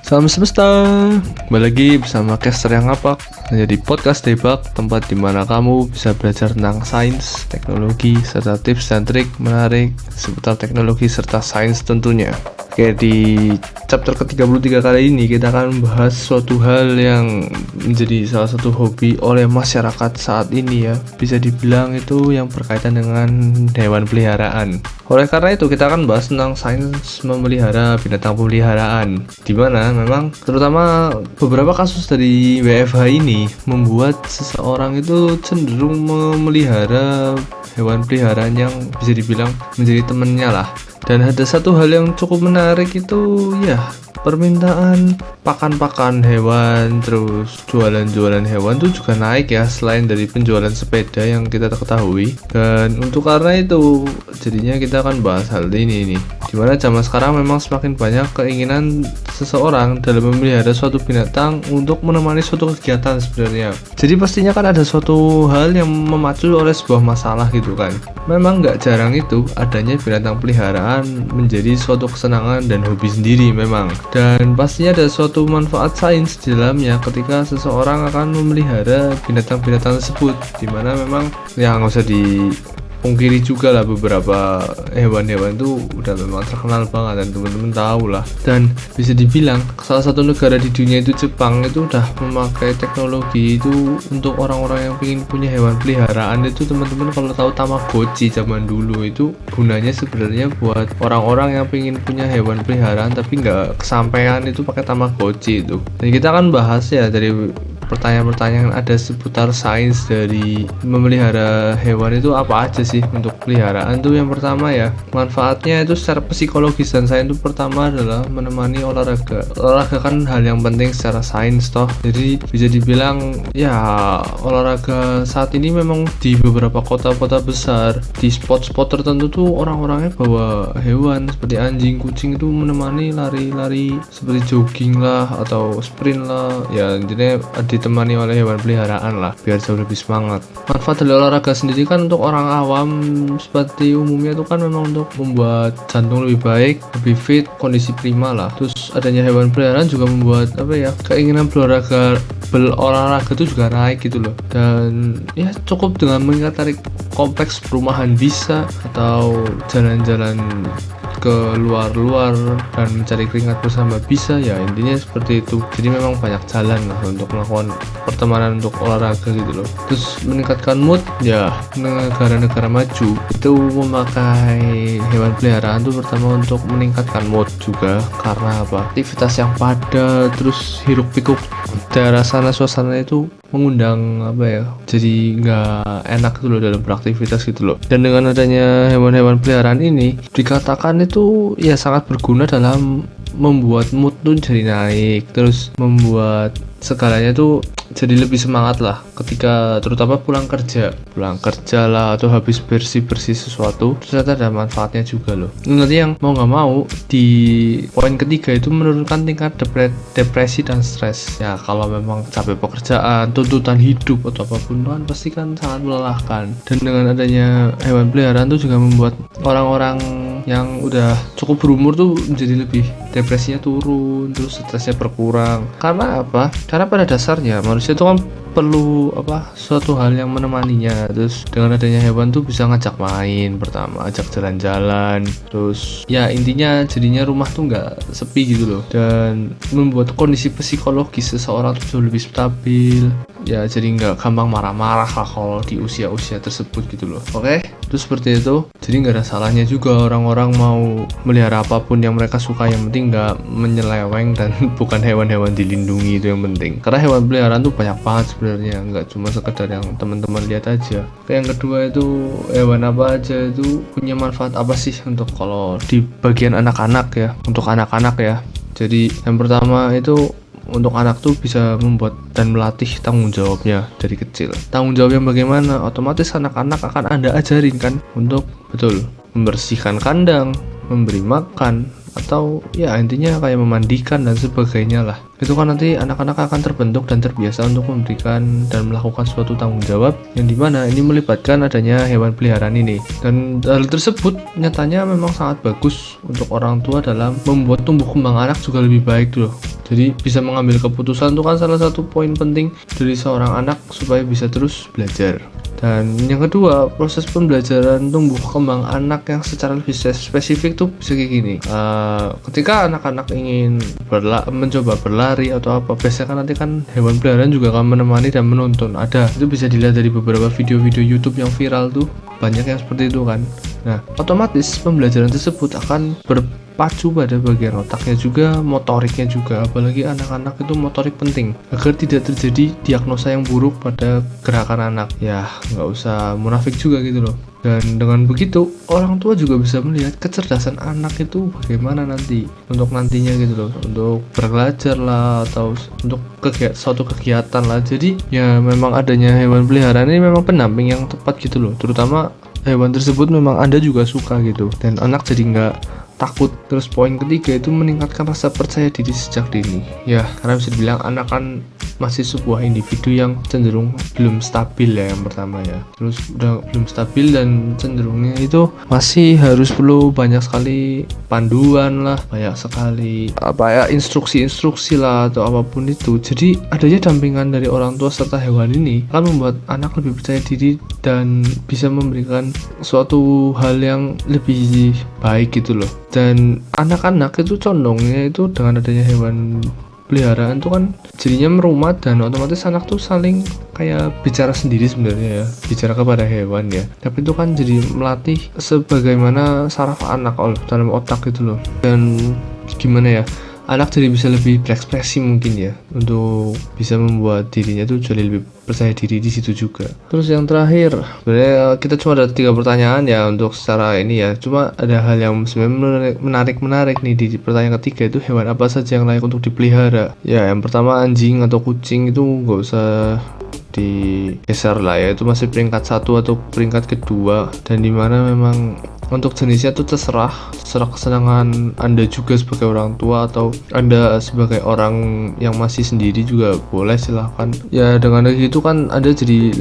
Salam semesta, kembali lagi bersama caster yang ngapak. Menjadi podcast debug, tempat dimana kamu bisa belajar tentang sains, teknologi, serta tips dan trik menarik seputar teknologi serta sains tentunya. Oke, di chapter ke-33 kali ini kita akan membahas suatu hal yang menjadi salah satu hobi oleh masyarakat saat ini ya. Bisa dibilang itu yang berkaitan dengan hewan peliharaan. Oleh karena itu kita akan bahas tentang sains memelihara binatang peliharaan, di mana memang terutama beberapa kasus dari WFH ini membuat seseorang itu cenderung memelihara hewan peliharaan yang bisa dibilang menjadi temannya lah. Dan ada satu hal yang cukup menarik itu ya, permintaan pakan-pakan hewan, terus jualan-jualan hewan itu juga naik ya, selain dari penjualan sepeda yang kita ketahui. Dan untuk karena itu jadinya kita akan bahas hal ini nih, dimana zaman sekarang memang semakin banyak keinginan seseorang dalam memelihara suatu binatang untuk menemani suatu kegiatan sebenarnya. Jadi pastinya kan ada suatu hal yang memacu oleh sebuah masalah gitu kan. Memang nggak jarang itu adanya binatang peliharaan menjadi suatu kesenangan dan hobi sendiri memang. Dan pastinya ada suatu manfaat sains di dalamnya ketika seseorang akan memelihara binatang-binatang tersebut, dimana memang ya nggak usah dipungkiri juga lah, beberapa hewan-hewan itu udah memang terkenal banget dan teman-teman tahu lah. Dan bisa dibilang salah satu negara di dunia itu Jepang itu udah memakai teknologi itu untuk orang-orang yang ingin punya hewan peliharaan itu. Teman-teman kalau tahu Tamagotchi zaman dulu itu gunanya sebenarnya buat orang-orang yang ingin punya hewan peliharaan tapi nggak kesampaian itu pakai Tamagotchi itu. Dan kita akan bahas ya dari pertanyaan-pertanyaan ada seputar sains dari memelihara hewan itu apa aja sih untuk peliharaan tuh. Yang pertama ya, manfaatnya itu secara psikologis dan sains itu pertama adalah menemani olahraga. Olahraga kan hal yang penting secara sains toh. Jadi bisa dibilang ya olahraga saat ini memang di beberapa kota-kota besar, di spot-spot tertentu tuh orang-orangnya bawa hewan seperti anjing, kucing itu menemani lari-lari seperti jogging lah atau sprint lah. Ya intinya ditemani oleh hewan peliharaan lah biar jauh lebih semangat. Manfaat dari olahraga sendiri kan untuk orang awam seperti umumnya itu kan memang untuk membuat jantung lebih baik, lebih fit, kondisi prima lah. Terus adanya hewan peliharaan juga membuat apa ya, keinginan berolahraga itu juga naik gitu loh. Dan ya cukup dengan mengingat kompleks perumahan bisa, atau jalan-jalan ke luar-luar dan mencari keringat bersama bisa ya, intinya seperti itu. Jadi memang banyak jalan lah untuk melakukan pertemanan untuk olahraga gitu loh. Terus meningkatkan mood ya, negara-negara maju itu memakai hewan peliharaan tuh pertama untuk meningkatkan mood juga, karena apa, aktivitas yang padat terus hiruk pikuk daerah sana, suasana itu mengundang apa ya, jadi nggak enak gitu loh dalam beraktivitas gitu loh. Dan dengan adanya hewan-hewan peliharaan ini dikatakan itu ya sangat berguna dalam membuat mood tuh jadi naik, terus membuat segalanya tuh jadi lebih semangat lah ketika terutama pulang kerja lah atau habis bersih sesuatu. Ternyata ada manfaatnya juga loh. Nanti yang mau nggak mau di poin ketiga itu menurunkan tingkat depresi dan stres ya. Kalau memang capek pekerjaan, tuntutan hidup atau apapun kan pasti kan sangat melelahkan. Dan dengan adanya hewan peliharaan tuh juga membuat orang-orang yang udah cukup berumur tuh menjadi lebih, depresinya turun, terus stresnya berkurang. Karena apa? Karena pada dasarnya manusia itu kan perlu suatu hal yang menemaninya. Terus dengan adanya hewan tuh bisa ngajak main pertama, ajak jalan-jalan, terus ya intinya jadinya rumah tuh nggak sepi gitu loh, dan membuat kondisi psikologis seseorang tuh jauh lebih stabil ya, jadi nggak gampang marah-marah lah kalau di usia-usia tersebut gitu loh. Oke, itu seperti itu. Jadi nggak ada salahnya juga orang-orang mau melihara apapun yang mereka suka, yang penting nggak menyeleweng dan bukan hewan-hewan dilindungi, itu yang penting. Karena hewan peliharaan tuh banyak banget sebenarnya, nggak cuma sekedar yang teman-teman lihat aja. Yang kedua itu hewan apa aja itu punya manfaat apa sih untuk kalau di bagian anak-anak ya, untuk anak-anak ya. Jadi yang pertama itu untuk anak tuh bisa membuat dan melatih tanggung jawabnya dari kecil. Tanggung jawab yang bagaimana? Otomatis anak-anak akan Anda ajarin kan untuk betul membersihkan kandang, memberi makan, atau ya intinya kayak memandikan dan sebagainya lah. Itu kan nanti anak-anak akan terbentuk dan terbiasa untuk memberikan dan melakukan suatu tanggung jawab yang dimana ini melibatkan adanya hewan peliharaan ini. Dan hal tersebut nyatanya memang sangat bagus untuk orang tua dalam membuat tumbuh kembang anak juga lebih baik loh. Jadi bisa mengambil keputusan itu kan salah satu poin penting dari seorang anak supaya bisa terus belajar. Dan yang kedua, proses pembelajaran tumbuh kembang anak yang secara lebih spesifik tuh bisa kayak gini. Ketika anak-anak ingin mencoba berlari atau apa, biasanya kan nanti kan hewan peliharaan juga akan menemani dan menuntun. Itu bisa dilihat dari beberapa video-video YouTube yang viral tuh, banyak yang seperti itu kan. Nah, otomatis pembelajaran tersebut akan berpacu pada bagian otaknya juga, motoriknya juga. Apalagi anak-anak itu motorik penting agar tidak terjadi diagnosa yang buruk pada gerakan anak. Ya, nggak usah munafik juga gitu loh. Dan dengan begitu, orang tua juga bisa melihat kecerdasan anak itu bagaimana nanti untuk nantinya gitu loh, untuk belajar lah atau untuk suatu kegiatan lah. Jadi ya memang adanya hewan peliharaan ini memang pendamping yang tepat gitu loh, terutama hewan tersebut memang Anda juga suka gitu dan anak jadi nggak takut. Terus poin ketiga itu meningkatkan rasa percaya diri sejak dini. Ya, karena bisa dibilang anak kan masih sebuah individu yang cenderung belum stabil ya, yang pertama ya. Terus udah belum stabil dan cenderungnya itu masih harus perlu banyak sekali panduan lah, banyak sekali instruksi-instruksi lah atau apapun itu. Jadi adanya dampingan dari orang tua serta hewan ini akan membuat anak lebih percaya diri dan bisa memberikan suatu hal yang lebih baik gitu loh. Dan anak-anak itu condongnya itu dengan adanya hewan peliharaan itu kan jadinya merumat dan otomatis anak tuh saling kayak bicara sendiri sebenarnya ya, bicara kepada hewan ya, tapi itu kan jadi melatih sebagaimana saraf anak dalam otak gitu loh. Dan gimana ya, anak jadi bisa lebih berekspresi mungkin ya, untuk bisa membuat dirinya tuh jadi lebih percaya diri di situ juga. Terus yang terakhir, sebenarnya kita cuma ada 3 pertanyaan ya untuk secara ini ya. Cuma ada hal yang sebenarnya menarik nih di pertanyaan ketiga itu, hewan apa saja yang layak untuk dipelihara? Ya, yang pertama anjing atau kucing itu nggak usah digeser lah ya, itu masih peringkat 1 atau peringkat kedua, dan dimana memang untuk jenisnya tuh terserah kesenangan Anda juga sebagai orang tua atau Anda sebagai orang yang masih sendiri juga boleh, silahkan ya. Dengan begitu kan Anda jadi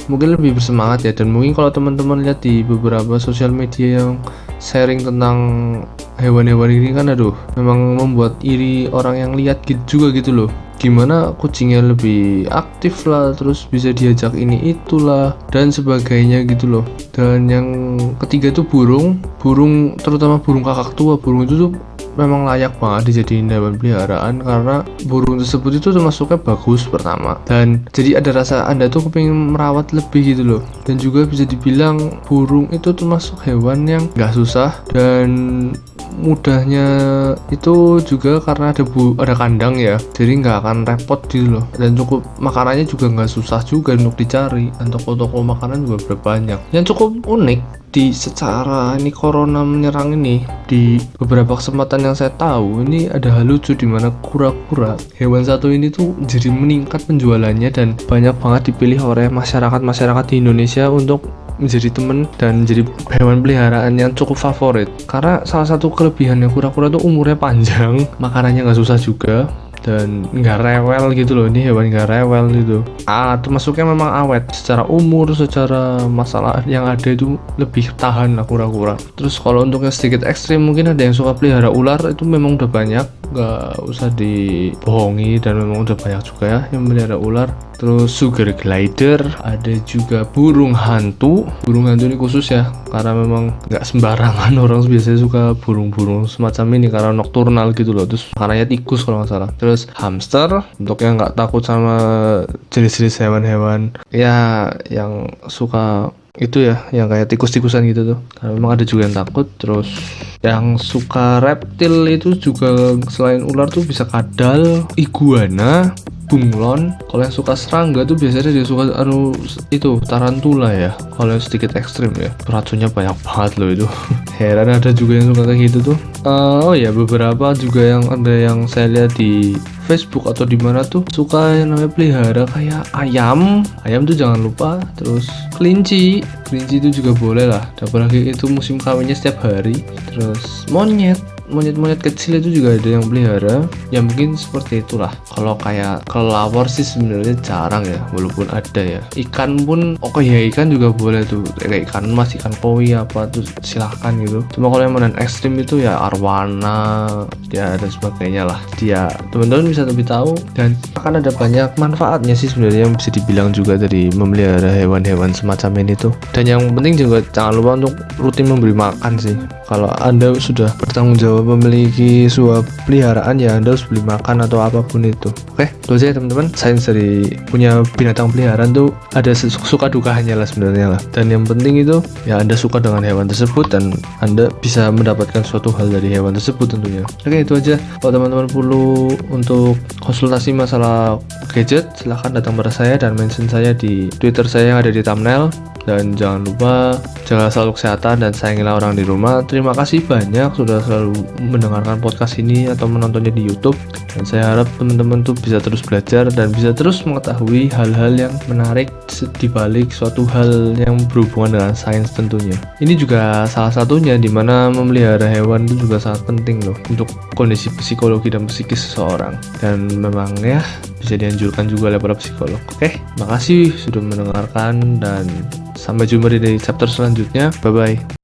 mungkin lebih bersemangat ya. Dan mungkin kalau teman-teman lihat di beberapa sosial media yang sharing tentang hewan-hewan ini kan, memang membuat iri orang yang lihat juga gitu loh. Gimana kucingnya lebih aktif lah, terus bisa diajak ini itulah dan sebagainya gitu loh. Dan yang ketiga tuh burung terutama burung kakak tua. Burung itu tuh memang layak banget dijadiin hewan peliharaan karena burung tersebut itu termasuknya bagus pertama, dan jadi ada rasa Anda tuh kepingin merawat lebih gitu loh. Dan juga bisa dibilang burung itu termasuk hewan yang gak susah, dan mudahnya itu juga karena ada kandang ya, jadi nggak akan repot gitu loh. Dan cukup makanannya juga nggak susah juga untuk dicari, dan toko-toko makanan juga banyak. Yang cukup unik secara ini corona menyerang ini, di beberapa kesempatan yang saya tahu ini ada hal lucu di mana kura-kura, hewan satu ini tuh jadi meningkat penjualannya dan banyak banget dipilih oleh masyarakat di Indonesia untuk menjadi teman dan jadi hewan peliharaan yang cukup favorit. Karena salah satu kelebihannya kura-kura tuh umurnya panjang, makanannya nggak susah juga, dan nggak rewel gitu loh. Ini hewan nggak rewel gitu. Termasuknya memang awet secara umur, secara masalah yang ada itu lebih tahan lah kura-kura. Terus kalau untuk yang sedikit ekstrim, mungkin ada yang suka pelihara ular, itu memang udah banyak, nggak usah dibohongi, dan memang udah banyak juga ya yang melihara ular. Terus sugar glider, ada juga burung hantu. Burung hantu ini khusus ya, karena memang nggak sembarangan orang biasanya suka burung-burung semacam ini karena nokturnal gitu loh. Terus makanannya tikus kalau nggak salah. Terus hamster, untuk yang nggak takut sama jenis-jenis hewan-hewan ya yang suka itu ya, yang kayak tikus-tikusan gitu tuh, karena memang ada juga yang takut. Terus yang suka reptil itu juga selain ular tuh bisa kadal, iguana, bunglon. Kalau yang suka serangga tuh biasanya dia suka itu tarantula ya, kalau yang sedikit ekstrim ya. Racunnya banyak banget loh itu. Heran ada juga yang suka kayak gitu tuh. Oh ya, beberapa juga yang ada yang saya lihat di Facebook atau di mana tuh suka yang namanya pelihara kayak ayam tuh jangan lupa. Terus kelinci itu juga boleh lah, apalagi itu musim kawinnya setiap hari. Terus monyet monyet-monyet kecil itu juga ada yang pelihara, ya mungkin seperti itulah. Kalau kayak kelelawar sih sebenarnya jarang ya, walaupun ada ya. Ikan pun oke ya, ikan juga boleh tuh, kayak ikan mas, ikan koi apa tuh silahkan gitu. Cuma kalau yang mainan ekstrim itu ya arwana ya dan sebagainya lah, dia teman-teman bisa lebih tahu. Dan akan ada banyak manfaatnya sih sebenarnya yang bisa dibilang juga dari memelihara hewan-hewan semacam ini tuh. Dan yang penting juga jangan lupa untuk rutin memberi makan sih. Kalau Anda sudah bertanggung jawab memiliki sebuah peliharaan, ya Anda harus beli makan atau apapun itu. Oke, itu aja ya teman-teman. Sains dari punya binatang peliharaan tuh ada suka dukanya lah sebenarnya lah. Dan yang penting itu ya Anda suka dengan hewan tersebut dan Anda bisa mendapatkan suatu hal dari hewan tersebut tentunya. Oke, itu aja. Kalau teman-teman perlu untuk konsultasi masalah gadget, silahkan datang pada saya dan mention saya di Twitter saya yang ada di thumbnail. Dan jangan lupa jaga selalu kesehatan dan sayangilah orang di rumah. Terima kasih banyak sudah selalu mendengarkan podcast ini atau menontonnya di YouTube. Dan saya harap teman-teman tuh bisa terus belajar dan bisa terus mengetahui hal-hal yang menarik di balik suatu hal yang berhubungan dengan sains tentunya. Ini juga salah satunya di mana memelihara hewan itu juga sangat penting loh untuk kondisi psikologi dan psikis seseorang. Dan memang ya bisa dianjurkan juga oleh para psikolog. Oke, makasih sudah mendengarkan dan sampai jumpa di chapter selanjutnya. Bye bye.